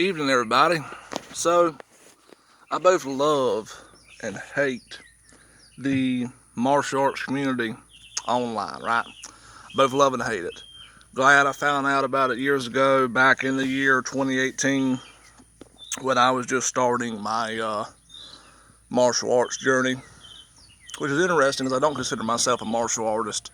Evening, everybody. So, I both love and hate the martial arts community online, right? Both love and hate it. Glad I found out about it years ago, back in the year 2018, when I was just starting my martial arts journey, which is interesting because I don't consider myself a martial artist.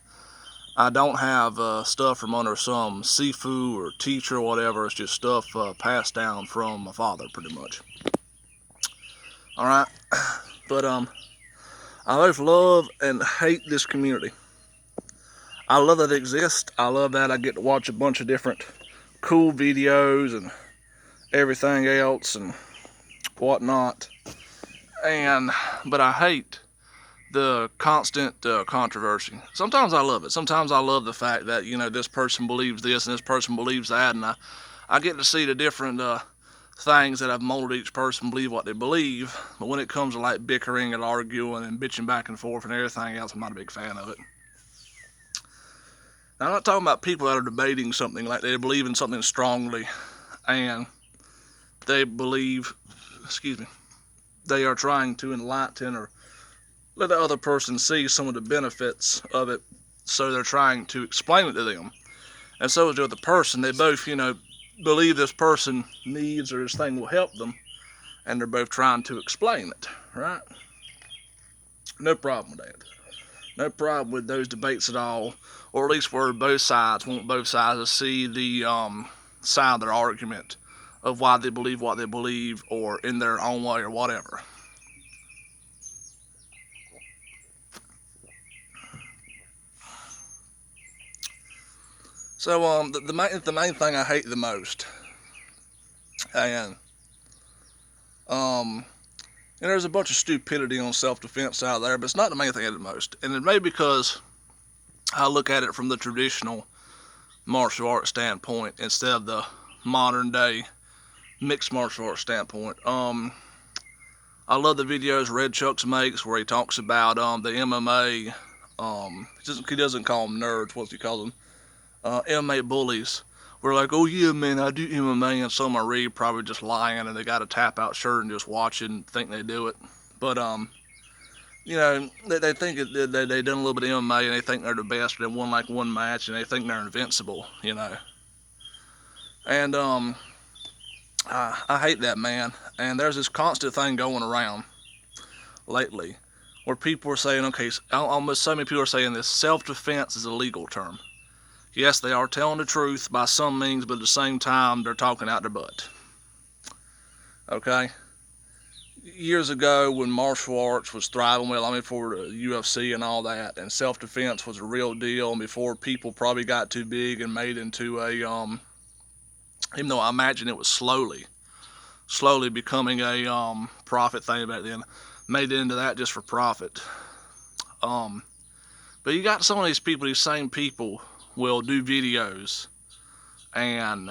I don't have stuff from under some sifu or teacher or whatever. It's just stuff passed down from my father, pretty much. All right, but I both love and hate this community. I love that it exists. I love that I get to watch a bunch of different cool videos and everything else and whatnot. And but I hate the constant controversy. Sometimes I love it. Sometimes I love the fact that this person believes this and this person believes that, and I get to see the different things that have molded each person believe what they believe. But when it comes to like bickering and arguing and bitching back and forth and everything else, I'm not a big fan of it. Now, I'm not talking about people that are debating something like they believe in something strongly and they believe, excuse me, they are trying to enlighten or let the other person see some of the benefits of it, so they're trying to explain it to them. And so is the other person. They both, believe this person needs or this thing will help them, and they're both trying to explain it, right? No problem with that. No problem with those debates at all, or at least where both sides want both sides to see the side of their argument of why they believe what they believe, or in their own way, or whatever. So the main thing I hate the most, and um, and there's a bunch of stupidity on self-defense out there, but it's not the main thing I hate the most, and it may be because I look at it from the traditional martial arts standpoint instead of the modern day mixed martial arts standpoint. I love the videos Red Chucks makes where he talks about the MMA. He doesn't call them nerds. What's he call them? MMA bullies. We're like, oh yeah, man, I do MMA, and some I read probably just lying, and they got a tap out shirt and just watch it and think they do it. But they think they done a little bit of MMA and they think they're the best. They won like one match and they think they're invincible. And I hate that, man. And there's this constant thing going around lately where people are saying, okay, almost so many people are saying this self-defense is a legal term. Yes, they are telling the truth by some means, but at the same time, they're talking out their butt. Okay? Years ago, when martial arts was thriving well, before the UFC and all that, and self-defense was a real deal, and before people probably got too big and made into a, even though I imagine it was slowly becoming a profit thing back then, made it into that just for profit. Um, but you got some of these people, these same people, will do videos and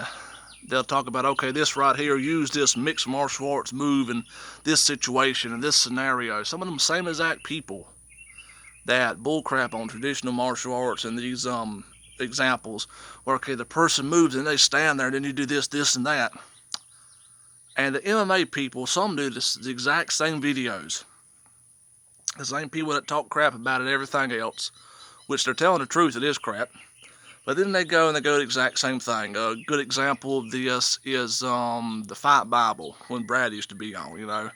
they'll talk about, okay, this right here, use this mixed martial arts move in this situation, in this scenario. Some of them same exact people that bullcrap on traditional martial arts and these examples where, okay, the person moves and they stand there and then you do this, this, and that. And the MMA people, some do the exact same videos. The same people that talk crap about it, everything else, which they're telling the truth, it is crap. But then they go the exact same thing. A good example of this is the Fight Bible, when Brad used to be on,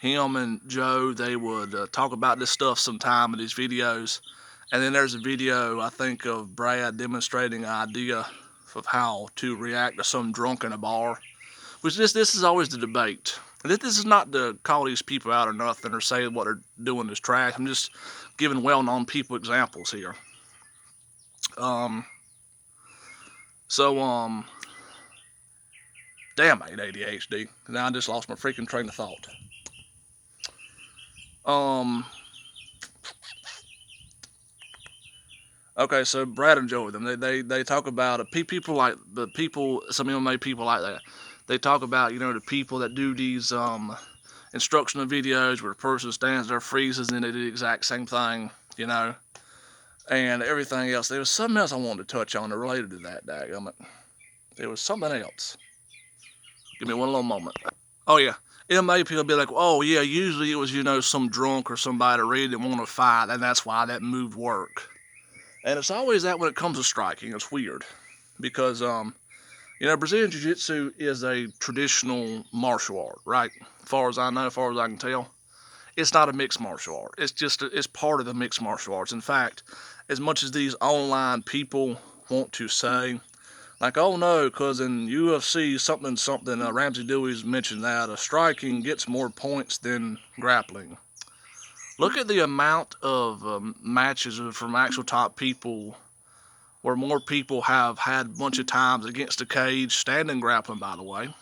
Him and Joe, they would talk about this stuff sometime in these videos. And then there's a video, I think, of Brad demonstrating an idea of how to react to some drunk in a bar. Which this is always the debate. This is not to call these people out or nothing or say what they're doing is trash. I'm just giving well-known people examples here. So, damn, I ain't ADHD. Now I just lost my freaking train of thought. Okay, so Brad and Joey, them, they talk about people like the people, some MMA people like that. They talk about, the people that do these, instructional videos where the person stands there, freezes, and then they do the exact same thing, and everything else. There was something else I wanted to touch on that related to that, dadgummit. There was something else. Give me one little moment. Oh yeah, MMA people be like, oh yeah, usually it was, you know, some drunk or somebody that really didn't want to fight, and that's why that move worked. And it's always that when it comes to striking. It's weird because you know, Brazilian Jiu-Jitsu is a traditional martial art, right? As far as I know, as far as I can tell, it's not a mixed martial art. It's part of the mixed martial arts. In fact, as much as these online people want to say, like, oh no, because in UFC something something, Ramsey Dewey's mentioned that striking gets more points than grappling. Look at the amount of matches from actual top people where more people have had a bunch of times against the cage, standing grappling, by the way,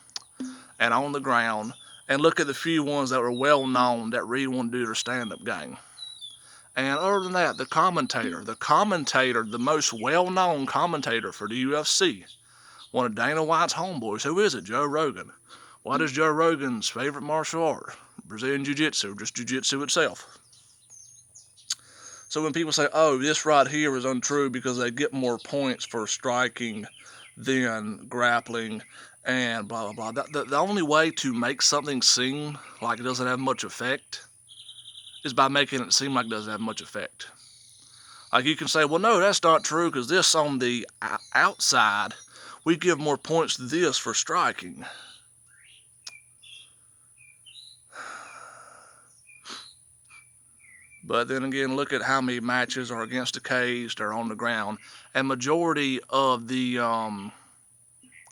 and on the ground. And look at the few ones that were well known that really want to do their stand-up game. And other than that, the commentator, the most well-known commentator for the UFC, one of Dana White's homeboys. Who is it? Joe Rogan. What is Joe Rogan's favorite martial art? Brazilian Jiu-Jitsu, just Jiu-Jitsu itself. So when people say, oh, this right here is untrue because they get more points for striking than grappling and blah, blah, blah. The only way to make something seem like it doesn't have much effect is by making it seem like it doesn't have much effect. Like you can say, well, no, that's not true because this on the outside, we give more points to this for striking. But then again, look at how many matches are against the cage, they're on the ground. And majority of the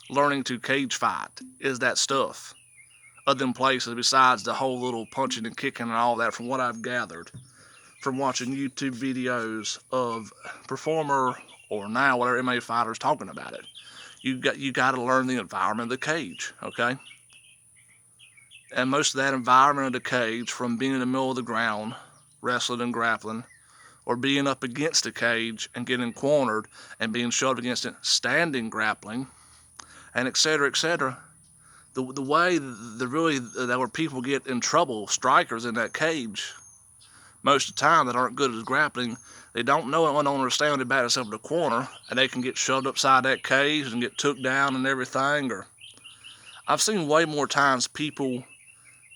learning to cage fight is that stuff. Other than places besides the whole little punching and kicking and all that, from what I've gathered from watching YouTube videos of performer or now whatever MMA fighters talking about it. You got to learn the environment of the cage, okay? And most of that environment of the cage, from being in the middle of the ground, wrestling and grappling, or being up against the cage and getting cornered and being shoved against it, standing grappling, and etc. The way that where people get in trouble, strikers in that cage, most of the time that aren't good at grappling, they don't know and don't understand when they back themselves in the corner, and they can get shoved upside that cage and get took down and everything. Or I've seen way more times people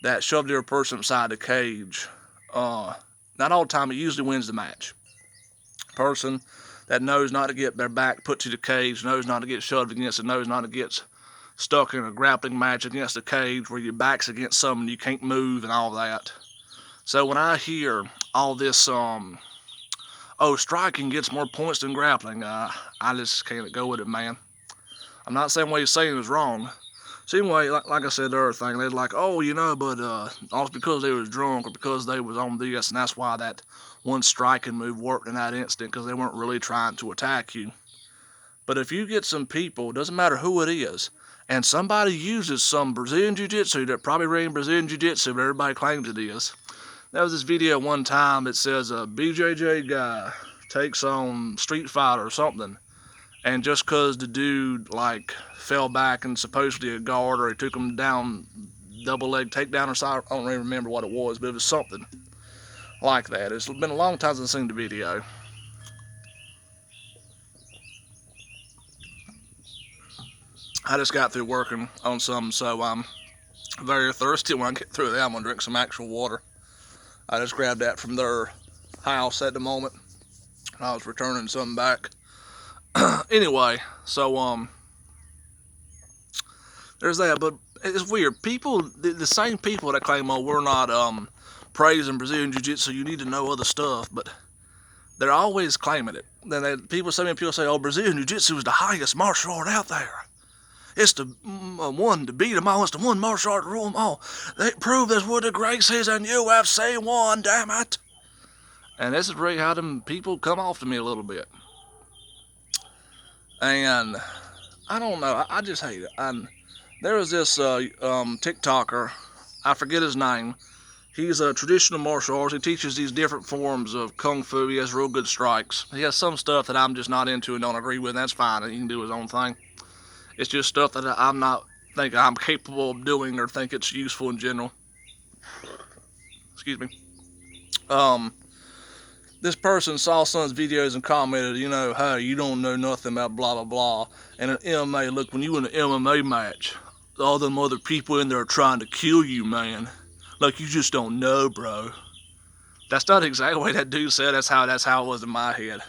that shove their person upside the cage. Not all the time, it usually wins the match. Person that knows not to get their back put to the cage, knows not to get shoved against it, knows not to get stuck in a grappling match against the cage where your back's against something you can't move and all that. So when I hear all this, oh, striking gets more points than grappling, I just can't go with it, man. I'm not saying what he's saying is wrong. So anyway, like I said, the other thing, they're like, oh, you know, but all because they was drunk or because they was on this, and that's why that one striking move worked in that instant, because they weren't really trying to attack you. But if you get some people, doesn't matter who it is, and somebody uses some Brazilian Jiu-Jitsu that probably ran Brazilian Jiu-Jitsu, but everybody claims it is. There was this video one time that says a BJJ guy takes on Street Fighter or something, and just cause the dude like fell back and supposedly a guard, or he took him down double leg takedown or something, I don't even remember what it was, but it was something like that. It's been a long time since I've seen the video. I just got through working on something, so I'm very thirsty. When I get through that, I'm gonna drink some actual water. I just grabbed that from their house at the moment. I was returning something back. Anyway, so there's that. But it's weird. People, the same people that claim, oh, we're not praising Brazilian Jiu-Jitsu, you need to know other stuff, but they're always claiming it. Then people say, oh, Brazilian Jiu-Jitsu is the highest martial art out there. It's the one to beat them all. It's the one martial art to rule them all. They prove that's what the greats is, and UFC won, damn it. And this is really how them people come off to me a little bit. And I don't know, I just hate it. And there was this TikToker, I forget his name. He's a traditional martial arts. He teaches these different forms of kung fu. He has real good strikes. He has some stuff that I'm just not into and don't agree with, and that's fine. He can do his own thing. It's just stuff that I'm not think I'm capable of doing or think it's useful in general. Excuse me. This person saw some of his videos and commented, you know, hey, you don't know nothing about blah, blah, blah. And an MMA, look, when you in an MMA match, all them other people in there trying to kill you, man. Like, you just don't know, bro. That's not exactly the way that dude said. That's how it was in my head.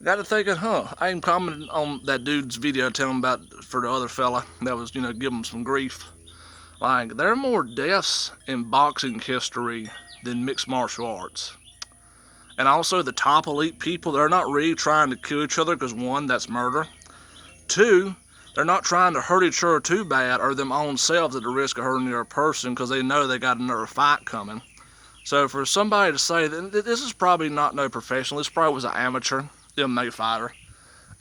Got to thinking, I even commented on that dude's video telling about for the other fella that was, giving him some grief. Like, there are more deaths in boxing history than mixed martial arts. And also, the top elite people, they're not really trying to kill each other because, one, that's murder. Two, they're not trying to hurt each other too bad or them own selves at the risk of hurting the other person because they know they got another fight coming. So for somebody to say that this is probably not no professional, this probably was an amateur MMA fighter.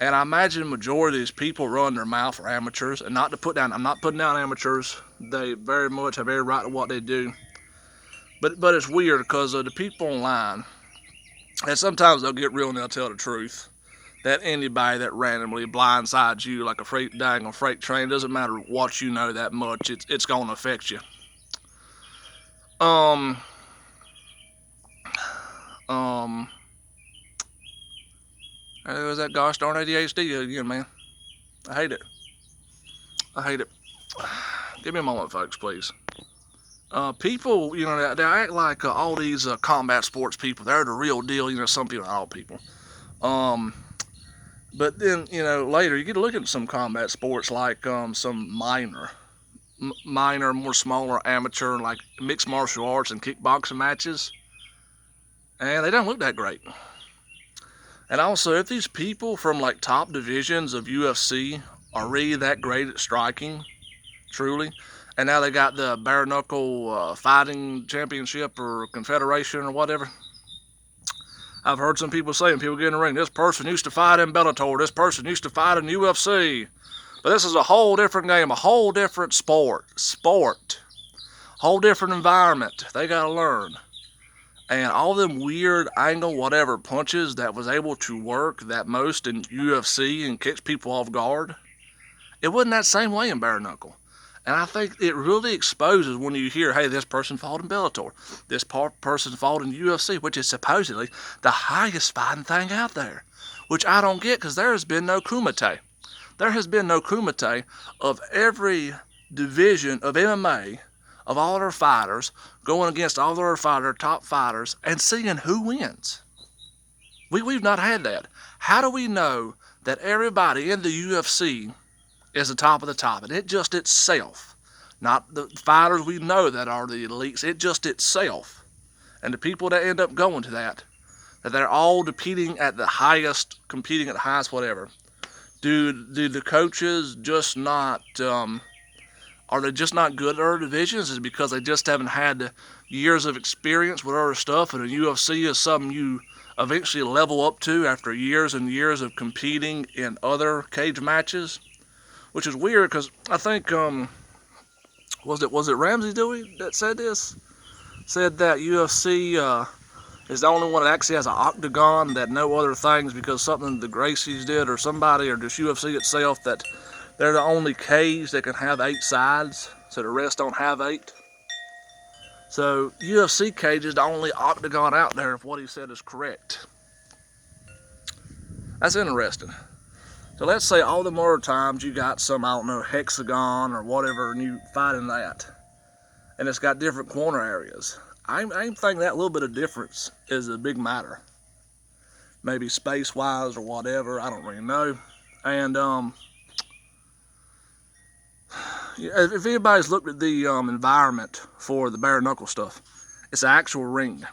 And I imagine the majority of these people run their mouth for amateurs, and not to put down, I'm not putting down amateurs. They very much have every right to what they do. But it's weird because the people online, and sometimes they'll get real and they'll tell the truth, that anybody that randomly blindsides you like a freight train, doesn't matter what you know that much, it's going to affect you. There was that gosh darn ADHD again, man. I hate it. Give me a moment, folks, please. People, they act like all these combat sports people, they're the real deal. Some people are all people. But then, later you get to look at some combat sports like some minor, more smaller amateur, like mixed martial arts and kickboxing matches. And they don't look that great. And also, if these people from like top divisions of UFC are really that great at striking, truly, and now they got the bare knuckle fighting championship or confederation or whatever, I've heard some people saying, people get in the ring, this person used to fight in Bellator, this person used to fight in UFC, but this is a whole different game, a whole different sport, whole different environment. They got to learn. And all them weird angle whatever punches that was able to work that most in UFC and catch people off guard, it wasn't that same way in bare knuckle. And I think it really exposes when you hear, hey, this person fought in Bellator, this person fought in UFC, which is supposedly the highest fighting thing out there, which I don't get because there has been no kumite. There has been no kumite of every division of MMA, of all their fighters, going against all their top fighters, and seeing who wins. We've not had that. How do we know that everybody in the UFC is the top of the top? And it just itself, not the fighters we know that are the elites, it just itself. And the people that end up going to that they're all competing at the highest, whatever. Do the coaches just not... Are they just not good at other divisions? Is it because they just haven't had years of experience with other stuff, and the UFC is something you eventually level up to after years and years of competing in other cage matches? Which is weird because I think, was it Ramsey Dewey that said this? Said that UFC is the only one that actually has an octagon, that no other things, because something the Gracies did or somebody, or just UFC itself, that they're the only cage that can have 8 sides, so the rest don't have 8. So UFC cage is the only octagon out there if what he said is correct. That's interesting. So let's say all the more times you got some, I don't know, hexagon or whatever, and you fight in that, and it's got different corner areas. I think that little bit of difference is a big matter. Maybe space-wise or whatever, I don't really know. And if anybody's looked at the environment for the bare knuckle stuff, it's an actual ring.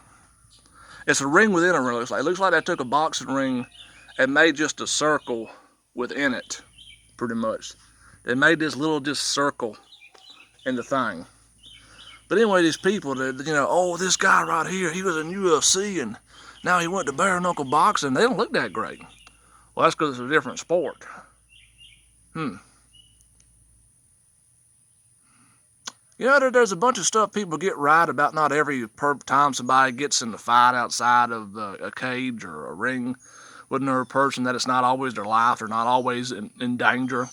It's a ring within a ring. It looks like they took a boxing ring and made just a circle within it, pretty much. They made this little circle in the thing. But anyway, these people that, oh, this guy right here, he was in UFC and now he went to bare knuckle boxing. They don't look that great. Well, that's because it's a different sport. There's a bunch of stuff people get right about not every time somebody gets in the fight outside of a cage or a ring with another person, that it's not always their life. They're not always in danger.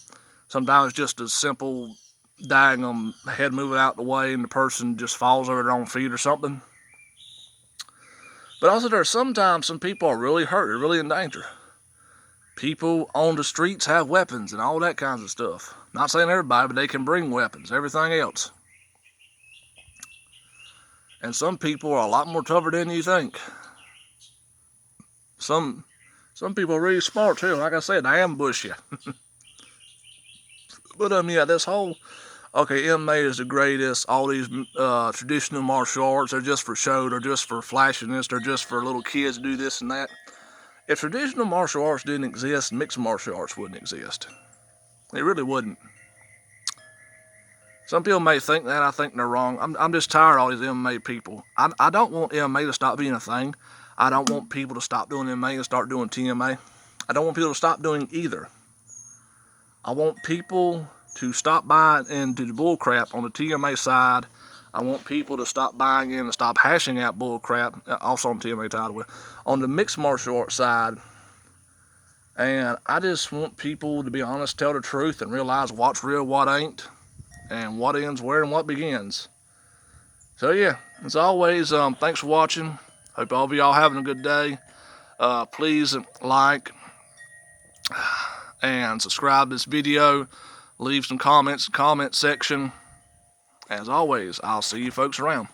Sometimes it's just a simple head moving out the way and the person just falls over their own feet or something. But also there's sometimes some people are really hurt, they're really in danger. People on the streets have weapons and all that kinds of stuff. Not saying everybody, but they can bring weapons, everything else. And some people are a lot more tougher than you think. Some people are really smart too. Like I said, they ambush you. But yeah, this whole MMA is the greatest. All these traditional martial arts are just for show. They're just for flashiness. They're just for little kids to do this and that. If traditional martial arts didn't exist, mixed martial arts wouldn't exist. It really wouldn't. Some people may think that. I think they're wrong. I'm just tired of all these MMA people. I don't want MMA to stop being a thing. I don't want people to stop doing MMA and start doing TMA. I don't want people to stop doing either. I want people to stop buying into the bullcrap on the TMA side. I want people to stop buying in and stop hashing out bullcrap, also on TMA title, on the mixed martial arts side. And I just want people to be honest, tell the truth, and realize what's real, what ain't, and what ends where and what begins. So yeah, as always, thanks for watching. Hope all of y'all having a good day. Please like and subscribe to this video. Leave some comments in the comment section. As always, I'll see you folks around.